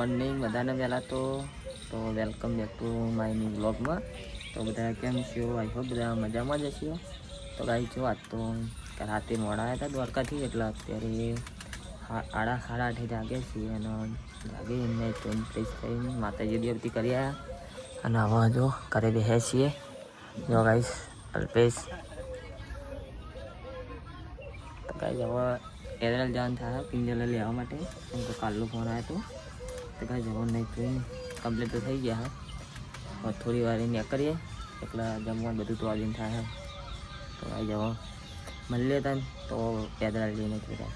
Morning બધાને પહેલાં તો welcome back to my new બ્લોગમાં. તો બધા કેમ છો? આઈ હોપ બધા મજામાં જ હશો. તો ગાઈ જો આજ તો રાતે મોડા આવ્યા હતા દ્વારકાથી, એટલે અત્યારે 8:30 જાગે છીએ અને જાગે એમને ફ્રેશ થઈને માતાજી દેવતી કરી આવ્યા અને હવે જો ઘરે બેસે છીએ. જો ગાઈસ અલ્પેશ તો ગાઈસ હવે એરલ જવાનું થાય કિંજલ લેવા માટે, કેમ કે કાલનો ફોન આવ્યો હતો. તો ગાઈસ જવાનું નહીં ટ્રેન કમ્પ્લીટ તો થઈ ગયા હવે થોડી વાર અહીંયા કરીએ એટલે જમવાનું બધું તો આવીને થાય. તો ગાઈસ હવે મળીએ તને તો પેદરા લઈને જતા.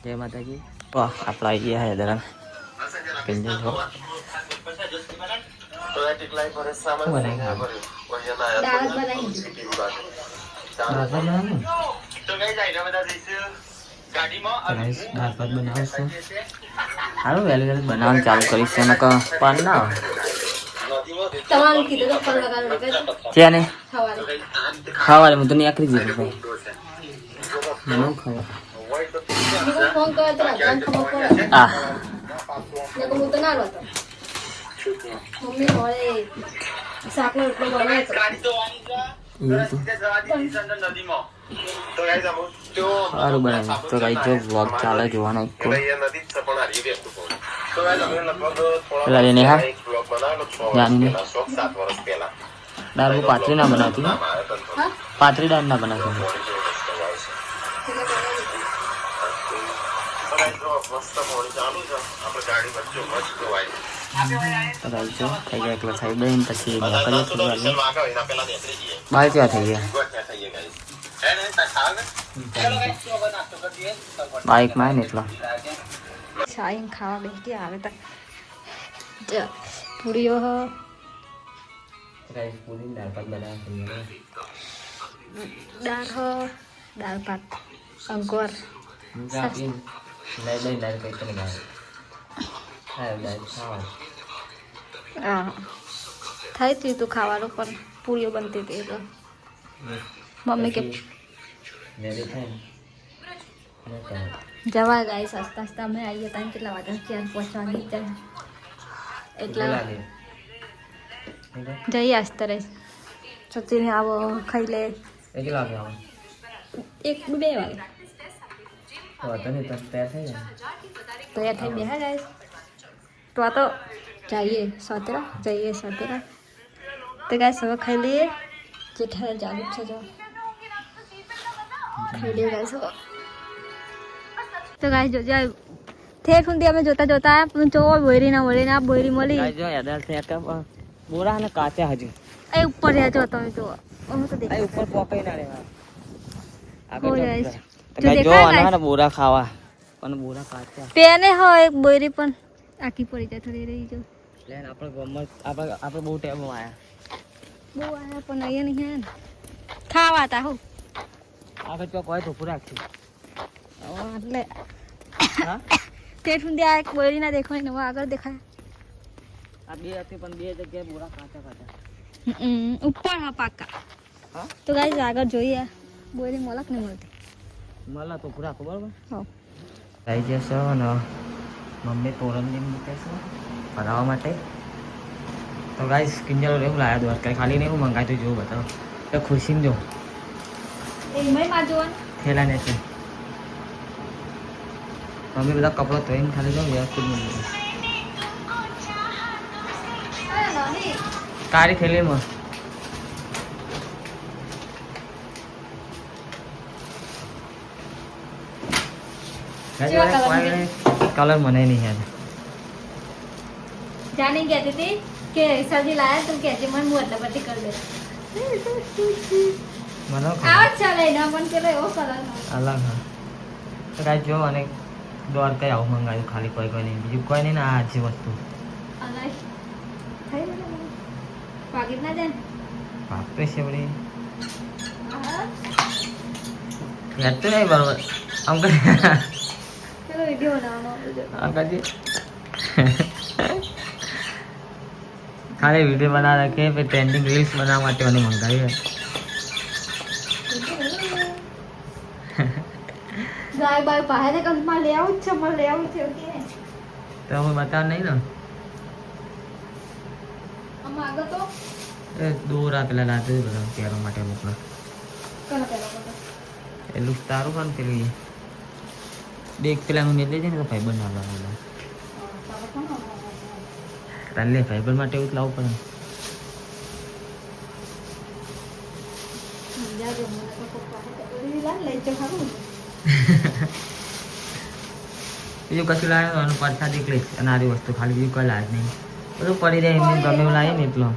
જય માતાજી. તો આપણે આવી ગયા હૈદરા કિંજલ છો દાળ ભાત બનાવશે. સારું વહેલું વહેલું બનાવવાનું ચાલુ કરીશ ને પાન ના ત્યાં ને ખાવા હું તો નીકળી જઈશ ભાઈ મને ખાવા સારું બનાવ્યું. તો કઈ જો વ્લોગ ચાલે જોવાનો પેલા લઈને હા જાણીને દાળ બહુ પાતળી ના બનાવતી, પાતળી દાળ ના બનાવતી. થઈ ગયા એકલા સાહેબ બહેન પછી કરીએ થોડી વાર બહાર ક્યાં થઈ ગયા બાઇકમાં ને એટલા શાહીન ખાવા બેસી આવે તો પૂરીઓ પૂરી દાળ ભાત બનાવ્યા, દાળ ભાત અંકોર થઈ હતી તું ખાવાનું પણ પૂરીઓ બનતી હતી તો મમ્મી કે જવા ગાઈસ આસ્તા આસ્તા અમે આવીએ ત્યાં કેટલા વાગે 4 વાગી જાય એટલે જઈએ આસ્તા રહે સચિને આવો ખાઈ લે 1 વાગે આવો 1-2 વાગે તૈયાર થઈ બેહા ગાઈસ. તો આ તો જઈએ સોતેરા તો ગાઈસ હવે ખાઈ લઈએ. જેઠા ચાલુ છે જો ખાઈ લઈએ ગાઈસ. તો ગાઈસ જો જાય ઠેર સુધી અમે જોતા પણ જો બોયરી મળી જો યાદ છે કે બોરા ને કાચા હજુ એ ઉપર રહ્યા જો તમે જો હું તો દેખાય ઉપર પોકાઈ ના રહેવા હો ગાઈસ જો આના બોરા ખાવા પણ બોરા કાચા પેને હોય એક બોયરી પણ આખી પડી જાય થોડી રહી જો લેન આપણે ગમત આપણે બહુ ટાઈમ આયા પણ અહીંયા નહીં હે ખાવા તા હો આગળ તો કોઈ તો પૂરા છે એટલે હા તે સુધી આ એક બોયરી ના દેખાય ને આગળ દેખાય આ બે હતી પણ બે જગ્યાએ બોરા કાચા ઉપર હા પાકા હા. તો ગાઈસ આગળ જોઈએ બોયરી મોલક નહીં મળતી મળા તો પૂરા ખબર હા થઈ જશે ને મમ્મી તોરણની મૂકે છે બનાવવા માટે. તો ગાઈસ કિંજલ એવું લાયા દ્વારકા ખાલી નહીં હું મંગાવ્યું જોવું બતાવો તો ખુશીને જો થેલા ને છે મમ્મી બધા કપડો ધોઈને ખાલી જાઉં વ્યવસ્થિત મૂકી કાળી થેલીમાં कलर मने नहीं है जाने कहती थी कि सब्जी लाया तुम कहते मन मुंह अदला कर दे मनो आवाज चले ना मन के ले ओ कलर अलग है. तो गाइस जो अनेक द्वारका आવું મંગાવ્યું ખાલી કોઈ નહીં બીજું કોઈ નહીં ને આ જ વસ્તુ अलग થઈ મને પાકીટ ના જાય પાપે છે બડી યાદ તો નહીં બરોબર આમ કરે चलो वीडियो बनाओ अंकल जी खाली वीडियो बना रखे फिर ट्रेंडिंग रील्स बना माटे वाली मंगाई है ગાય બાય પાસે કંપમાં લે આવું છે મને લે આવું છે કે તો હવે બતાવ નહીં ને આમાં આગળ તો એ દોરા પેલા લાગે બધા પહેરવા માટે અમુકના કને પહેલા બધા એટલું તારું પણ પેલું દેખ પેલા હું લેજે ને તો ફાઈબર ના લાવવા તારે લે ફાઈબર માટે એવું જ લાવવું પડે બીજું કશું લાવે તો પરસાદ એકલી અને આરી વસ્તુ ખાલી બીજું કોઈ લાવે નહીં બધું પડી જાય એમને ગમે એવું લાવે ને એટલો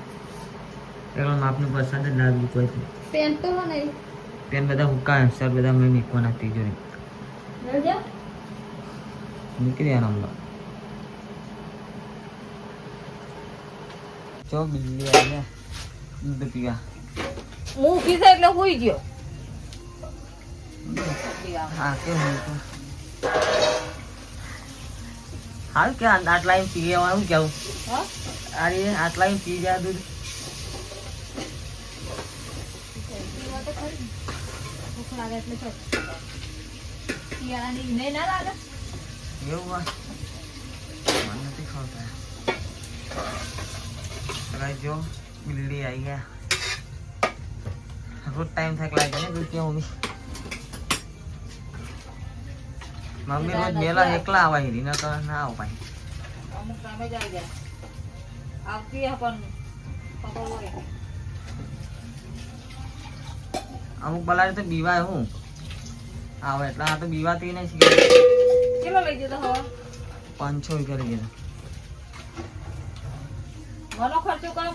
માપનું પ્રસાદ જ લાવ્યું કોઈ પેન્ટ તો નહીં પેન બધા હુક્કા સર બધા મેં મીકવાના તિજોરી મૂકી દેવાના હમણાં જો બિલ્લી આવી દૂધ પીવા હું પીધા એટલે હોઈ ગયો હા કેવું હાલ કે આટલા એમ પી ગયા હું કેવું અરે આટલા એમ પી ગયા દૂધ ભૂખ લાગે એટલે તો શિયાળાની નહીં ના લાગે એવું હોય મને નથી ખબર જો બિલ્લી આવી ગયા રોજ ટાઈમ થાય લાગે ને દૂધ ક્યાં મમ્મી રોજ મેલા એકલા આવા હીરી ના તો ના આવ ભાઈ અમુક ટાઈમે જ આવી જાય આવતી પણ પકડવો હોય અમુક બલાડી તો બીવાય હું આવે એટલે આ તો બીવાતી નહીં શીખે કેટલો લઈ જતો હવે 500 રૂપિયા લઈ જતો મનો ખર્ચો કરે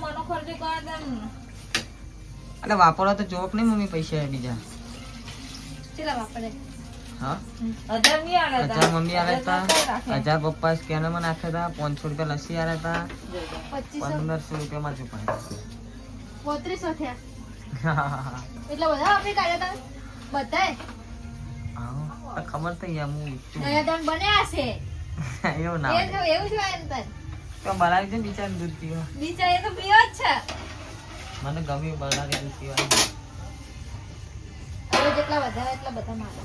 તેમ એટલે વાપરવા તો જોક નહીં મમ્મી પૈસા બીજા કેટલા વાપરે હા 1000 ની આલે 1000 મમ્મી આલે તા 1000 પપ્પા સ્કેનર માં નાખ્યા હતા 500 રૂપિયા લસ્સી આલે તા 1500 રૂપિયા માં ચૂપાય 3500 થયા એટલે બધા આપી કાઢ્યા તા બધાય હા ખબર થઈ યાર હું નયા દાન બન્યા છે એવું ના એવું છે એમ તન તો બલાડી છે બિચાર દૂધ પીવા બિચાર એ તો પીવો જ છે મને ગમ્યું બલાડી દૂધ પીવા હવે જેટલા વધારે એટલા બધા મારે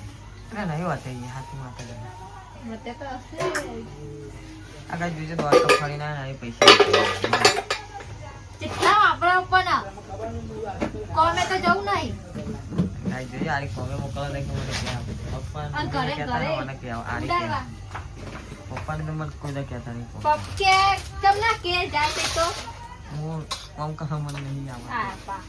ના નહીં વાત થઈ હાથી માતા મતે તો હશે આગળ જોજો તો આટલો ફરી ના ના પૈસા કેટલા આપણા ઉપર ના કોમે તો જવું નહીં આઈ જોઈએ આરી કોમે મોકલા દે કે મને કે પપ્પા અને ઘરે મને કે આરી કે પપ્પા ને મને કોઈ દે કહેતા નહીં પપ્પે તમને કે જાય તો હું કોમ કરવા મને નહીં આવે આ પા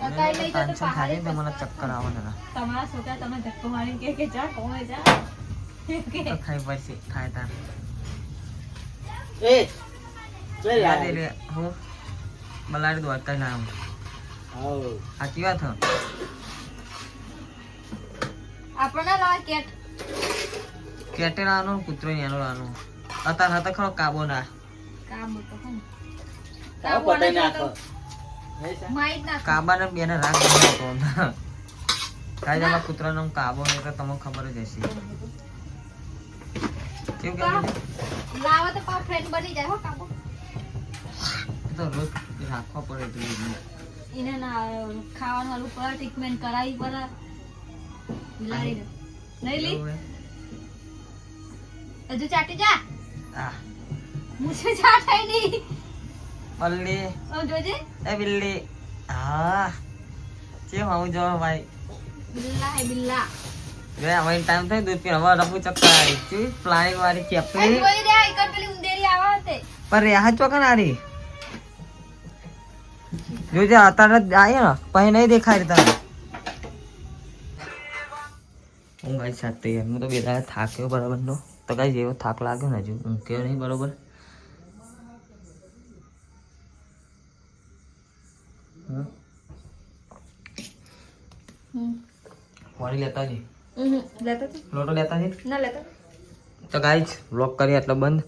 અકાઈ લઈ જતો પહાડે તો મને ચક્કર આવે ને તમારા છોકરા તમે ધક્કો મારીને કે જા કોમે જા તો ખાઈ પડશે ખાય તાર એ ચલ યાદ લે હું બલાડી દ્વારકા ના આવું આવ સાચી વાત હ આપણને લા કેટ કેટેરાનો કૂતરો એનો રાનો અતાર હતા ખરો કાબો ના કામ તો કોણ કાવ પટાઈ નાખો માઈટ ના કાબાને બેને રાગ બનાવતો કાઈ જમા કૂતરાનો કાબો ને તો તમને ખબર જ હશે કેવું કે લાવા તો પા ફ્રેન્ડ બની જાય હો કાબો તો રોજ રાખવા પડે એટલું એને ના ખાવાનું હાલું પર ટ્રીટમેન્ટ કરાવી પર બિલાડી નહીં લી હજુ ચાટી જા આ મુझे ચાટાઈ નહીં બલ્લી ઓ જોજે એ બિલ્લી હા કેમ આવું જો ભાઈ બિલ્લા હે બિલ્લા રે હવે ટાઈમ થઈ દૂધ પીવા હવે રફુ ચક્કર આવી ચી પ્લાનિંગ વાળી એ ચેપલી જોઈ રે એકર પેલી ઉંદેરી આવા હતે પર રે હાચો કનારી જોજે અત્યારે જ આયા ને પછી નહીં દેખાય તને હું ગાઈ સાથે હું તો બેટા થાક્યો બરાબર નો તો ગાઈ જેવો થાક લાગ્યો ને હજુ ઊંઘ્યો નહીં બરોબર પાણી લેતા જઈ લેતો લોટો લેતા જઈ ના લેતો તો ગાઈસ વ્લોગ કરીએ આટલો બંધ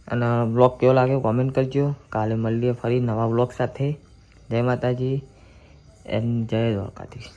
અને વ્લોગ કેવો લાગ્યો કોમેન્ટ કરજો કાલે મળીએ ફરી નવા વ્લોગ સાથે જય માતાજી એન્ડ જય દ્વારકાધીશ